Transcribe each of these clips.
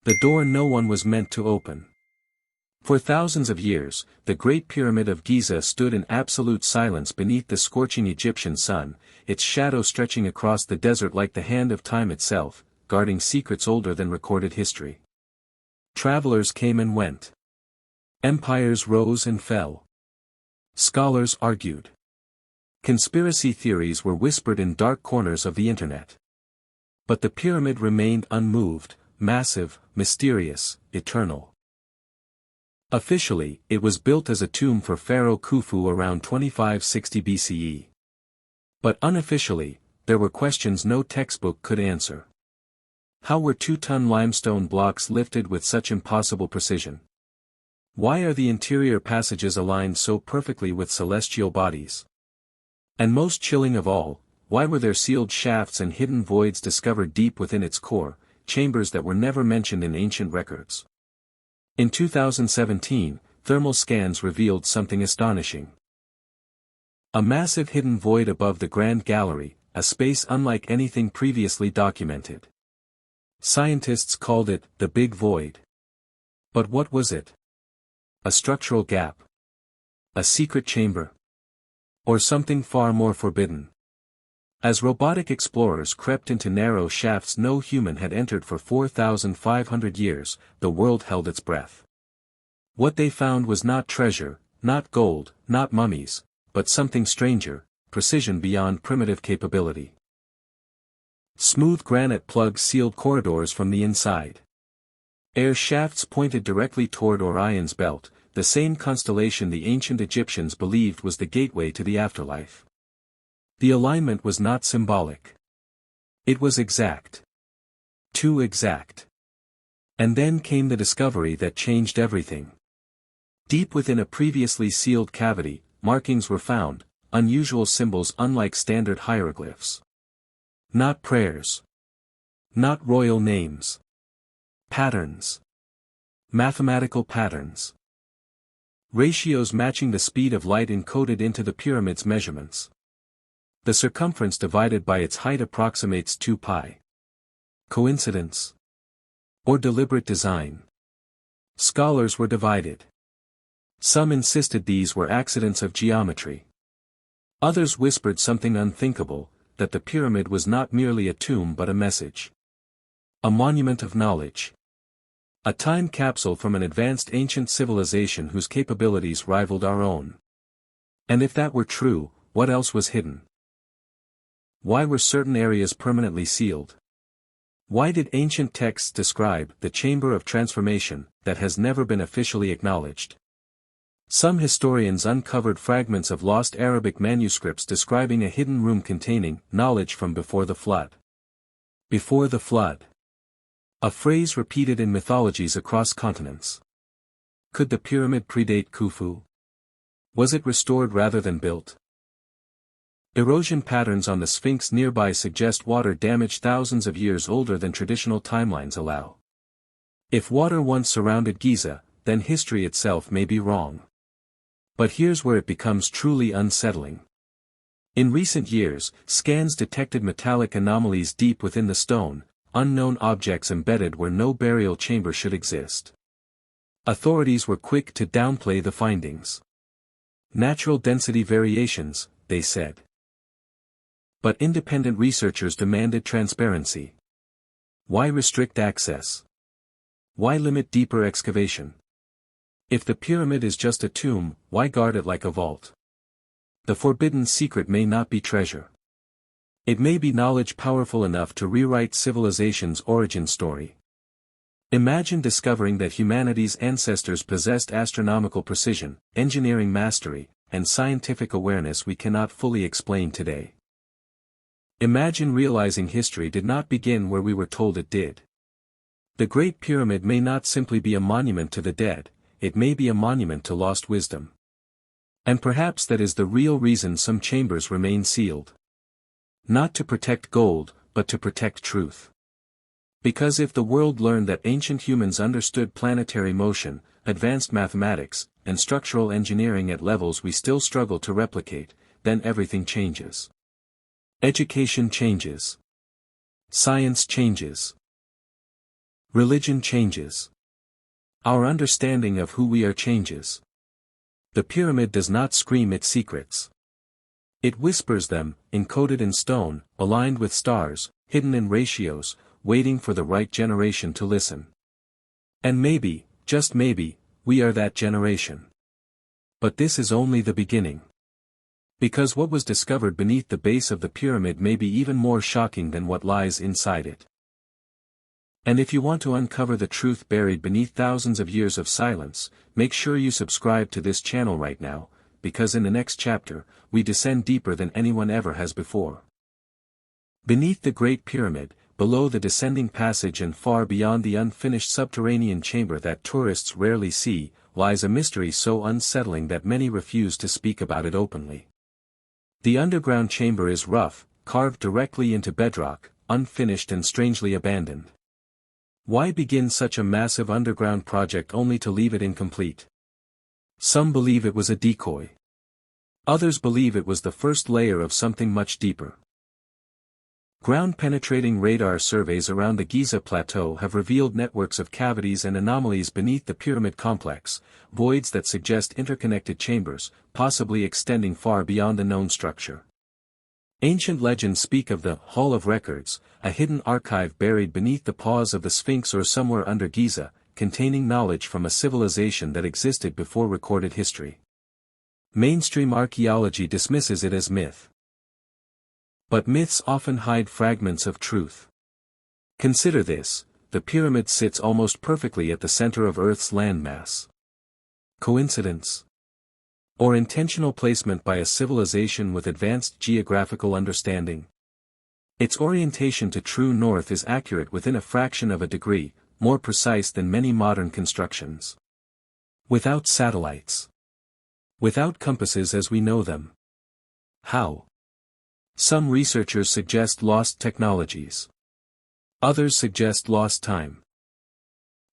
The door no one was meant to open. For thousands of years, the Great Pyramid of Giza stood in absolute silence beneath the scorching Egyptian sun, its shadow stretching across the desert like the hand of time itself, guarding secrets older than recorded history. Travelers came and went. Empires rose and fell. Scholars argued. Conspiracy theories were whispered in dark corners of the internet. But the pyramid remained unmoved, massive, mysterious, eternal. Officially, it was built as a tomb for Pharaoh Khufu around 2560 BCE. But unofficially, there were questions no textbook could answer. How were 2-ton limestone blocks lifted with such impossible precision? Why are the interior passages aligned so perfectly with celestial bodies? And most chilling of all, why were there sealed shafts and hidden voids discovered deep within its core, chambers that were never mentioned in ancient records? In 2017, thermal scans revealed something astonishing. A massive hidden void above the Grand Gallery, a space unlike anything previously documented. Scientists called it the Big Void. But what was it? A structural gap? A secret chamber? Or something far more forbidden? As robotic explorers crept into narrow shafts no human had entered for 4,500 years, the world held its breath. What they found was not treasure, not gold, not mummies, but something stranger, precision beyond primitive capability. Smooth granite plugs sealed corridors from the inside. Air shafts pointed directly toward Orion's belt, the same constellation the ancient Egyptians believed was the gateway to the afterlife. The alignment was not symbolic. It was exact. Too exact. And then came the discovery that changed everything. Deep within a previously sealed cavity, markings were found, unusual symbols unlike standard hieroglyphs. Not prayers. Not royal names. Patterns. Mathematical patterns. Ratios matching the speed of light encoded into the pyramid's measurements. The circumference divided by its height approximates 2 pi. Coincidence? Or deliberate design? Scholars were divided. Some insisted these were accidents of geometry. Others whispered something unthinkable, that the pyramid was not merely a tomb but a message. A monument of knowledge. A time capsule from an advanced ancient civilization whose capabilities rivaled our own. And if that were true, what else was hidden? Why were certain areas permanently sealed? Why did ancient texts describe the chamber of transformation that has never been officially acknowledged? Some historians uncovered fragments of lost Arabic manuscripts describing a hidden room containing knowledge from before the flood. Before the flood. A phrase repeated in mythologies across continents. Could the pyramid predate Khufu? Was it restored rather than built? Erosion patterns on the Sphinx nearby suggest water damage thousands of years older than traditional timelines allow. If water once surrounded Giza, then history itself may be wrong. But here's where it becomes truly unsettling. In recent years, scans detected metallic anomalies deep within the stone, unknown objects embedded where no burial chamber should exist. Authorities were quick to downplay the findings. Natural density variations, they said. But independent researchers demanded transparency. Why restrict access? Why limit deeper excavation? If the pyramid is just a tomb, why guard it like a vault? The forbidden secret may not be treasure. It may be knowledge powerful enough to rewrite civilization's origin story. Imagine discovering that humanity's ancestors possessed astronomical precision, engineering mastery, and scientific awareness we cannot fully explain today. Imagine realizing history did not begin where we were told it did. The Great Pyramid may not simply be a monument to the dead, it may be a monument to lost wisdom. And perhaps that is the real reason some chambers remain sealed. Not to protect gold, but to protect truth. Because if the world learned that ancient humans understood planetary motion, advanced mathematics, and structural engineering at levels we still struggle to replicate, then everything changes. Education changes. Science changes. Religion changes. Our understanding of who we are changes. The pyramid does not scream its secrets. It whispers them, encoded in stone, aligned with stars, hidden in ratios, waiting for the right generation to listen. And maybe, just maybe, we are that generation. But this is only the beginning. Because what was discovered beneath the base of the pyramid may be even more shocking than what lies inside it. And if you want to uncover the truth buried beneath thousands of years of silence, make sure you subscribe to this channel right now, because in the next chapter, we descend deeper than anyone ever has before. Beneath the Great Pyramid, below the descending passage and far beyond the unfinished subterranean chamber that tourists rarely see, lies a mystery so unsettling that many refuse to speak about it openly. The underground chamber is rough, carved directly into bedrock, unfinished and strangely abandoned. Why begin such a massive underground project only to leave it incomplete? Some believe it was a decoy. Others believe it was the first layer of something much deeper. Ground-penetrating radar surveys around the Giza plateau have revealed networks of cavities and anomalies beneath the pyramid complex, voids that suggest interconnected chambers, possibly extending far beyond the known structure. Ancient legends speak of the Hall of Records, a hidden archive buried beneath the paws of the Sphinx or somewhere under Giza, containing knowledge from a civilization that existed before recorded history. Mainstream archaeology dismisses it as myth. But myths often hide fragments of truth. Consider this: the pyramid sits almost perfectly at the center of Earth's landmass. Coincidence? Or intentional placement by a civilization with advanced geographical understanding? Its orientation to true north is accurate within a fraction of a degree, more precise than many modern constructions. Without satellites. Without compasses as we know them. How? Some researchers suggest lost technologies. Others suggest lost time.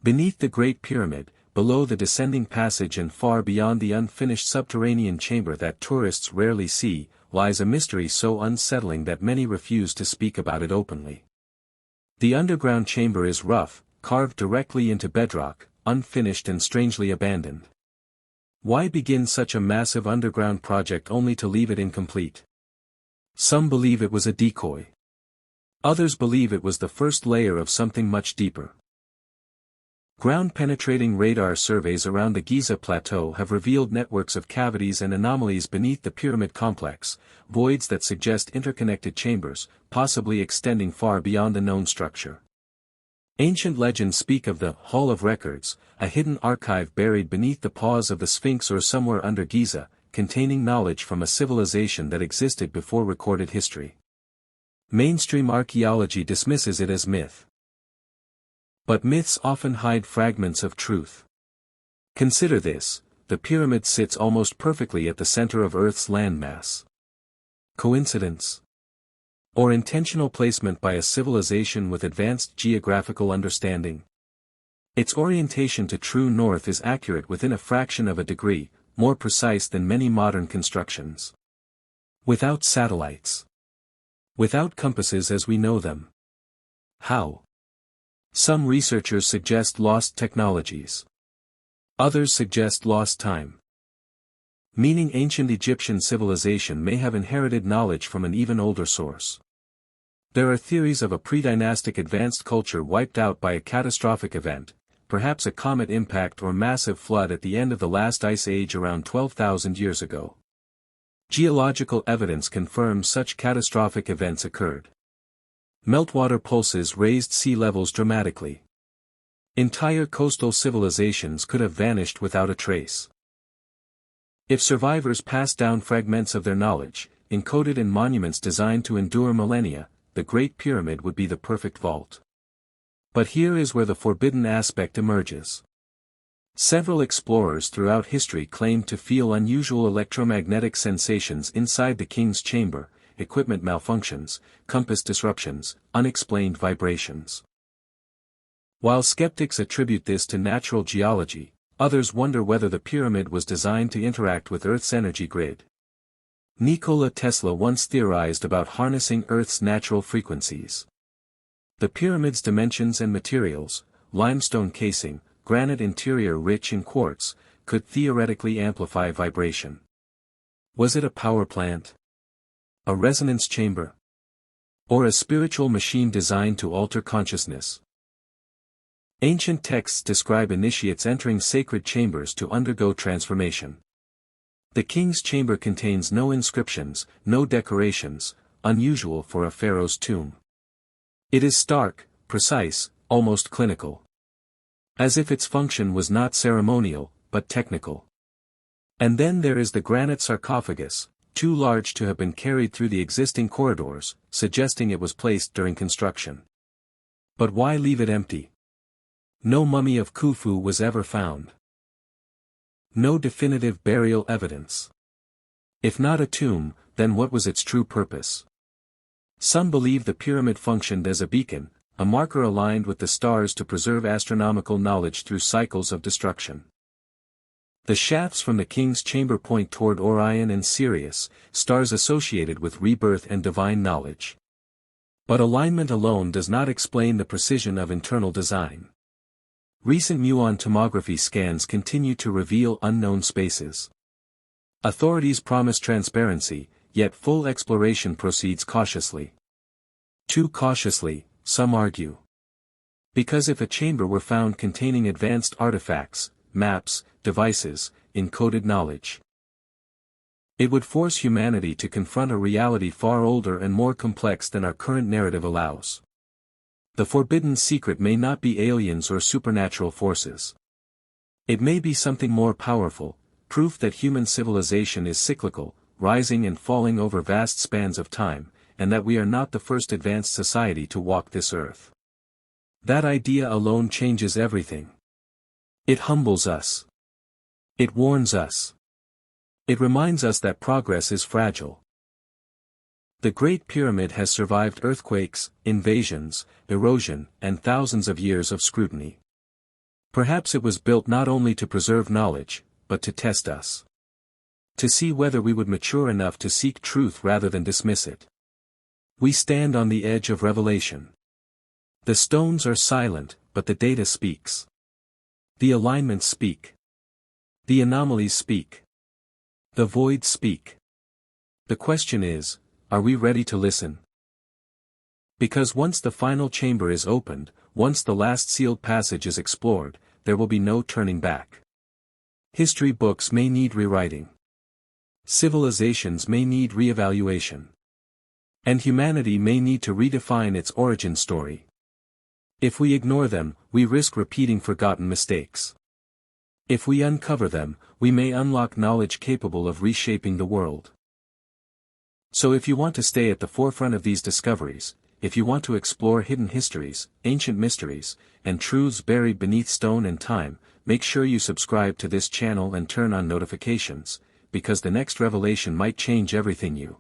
Beneath the Great Pyramid, below the descending passage and far beyond the unfinished subterranean chamber that tourists rarely see, lies a mystery so unsettling that many refuse to speak about it openly. The underground chamber is rough, carved directly into bedrock, unfinished and strangely abandoned. Why begin such a massive underground project only to leave it incomplete? Some believe it was a decoy. Others believe it was the first layer of something much deeper. Ground-penetrating radar surveys around the Giza plateau have revealed networks of cavities and anomalies beneath the pyramid complex, voids that suggest interconnected chambers, possibly extending far beyond the known structure. Ancient legends speak of the Hall of Records, a hidden archive buried beneath the paws of the Sphinx or somewhere under Giza, containing knowledge from a civilization that existed before recorded history. Mainstream archaeology dismisses it as myth. But myths often hide fragments of truth. Consider this: the pyramid sits almost perfectly at the center of Earth's landmass. Coincidence? Or intentional placement by a civilization with advanced geographical understanding? Its orientation to true north is accurate within a fraction of a degree, more precise than many modern constructions. Without satellites. Without compasses as we know them. How? Some researchers suggest lost technologies. Others suggest lost time. Meaning ancient Egyptian civilization may have inherited knowledge from an even older source. There are theories of a pre-dynastic advanced culture wiped out by a catastrophic event, perhaps a comet impact or massive flood at the end of the last ice age around 12,000 years ago. Geological evidence confirms such catastrophic events occurred. Meltwater pulses raised sea levels dramatically. Entire coastal civilizations could have vanished without a trace. If survivors passed down fragments of their knowledge, encoded in monuments designed to endure millennia, the Great Pyramid would be the perfect vault. But here is where the forbidden aspect emerges. Several explorers throughout history claimed to feel unusual electromagnetic sensations inside the king's chamber, equipment malfunctions, compass disruptions, unexplained vibrations. While skeptics attribute this to natural geology, others wonder whether the pyramid was designed to interact with Earth's energy grid. Nikola Tesla once theorized about harnessing Earth's natural frequencies. The pyramid's dimensions and materials, limestone casing, granite interior rich in quartz, could theoretically amplify vibration. Was it a power plant? A resonance chamber? Or a spiritual machine designed to alter consciousness? Ancient texts describe initiates entering sacred chambers to undergo transformation. The king's chamber contains no inscriptions, no decorations, unusual for a pharaoh's tomb. It is stark, precise, almost clinical. As if its function was not ceremonial, but technical. And then there is the granite sarcophagus, too large to have been carried through the existing corridors, suggesting it was placed during construction. But why leave it empty? No mummy of Khufu was ever found. No definitive burial evidence. If not a tomb, then what was its true purpose? Some believe the pyramid functioned as a beacon, a marker aligned with the stars to preserve astronomical knowledge through cycles of destruction. The shafts from the king's chamber point toward Orion and Sirius, stars associated with rebirth and divine knowledge. But alignment alone does not explain the precision of internal design. Recent muon tomography scans continue to reveal unknown spaces. Authorities promise transparency, yet full exploration proceeds cautiously. Too cautiously, some argue. Because if a chamber were found containing advanced artifacts, maps, devices, encoded knowledge, it would force humanity to confront a reality far older and more complex than our current narrative allows. The forbidden secret may not be aliens or supernatural forces. It may be something more powerful, proof that human civilization is cyclical, rising and falling over vast spans of time, and that we are not the first advanced society to walk this earth. That idea alone changes everything. It humbles us. It warns us. It reminds us that progress is fragile. The Great Pyramid has survived earthquakes, invasions, erosion, and thousands of years of scrutiny. Perhaps it was built not only to preserve knowledge, but to test us. To see whether we would mature enough to seek truth rather than dismiss it. We stand on the edge of revelation. The stones are silent, but the data speaks. The alignments speak. The anomalies speak. The voids speak. The question is, are we ready to listen? Because once the final chamber is opened, once the last sealed passage is explored, there will be no turning back. History books may need rewriting. Civilizations may need reevaluation. And humanity may need to redefine its origin story. If we ignore them, we risk repeating forgotten mistakes. If we uncover them, we may unlock knowledge capable of reshaping the world. So if you want to stay at the forefront of these discoveries, if you want to explore hidden histories, ancient mysteries, and truths buried beneath stone and time, make sure you subscribe to this channel and turn on notifications, because the next revelation might change everything you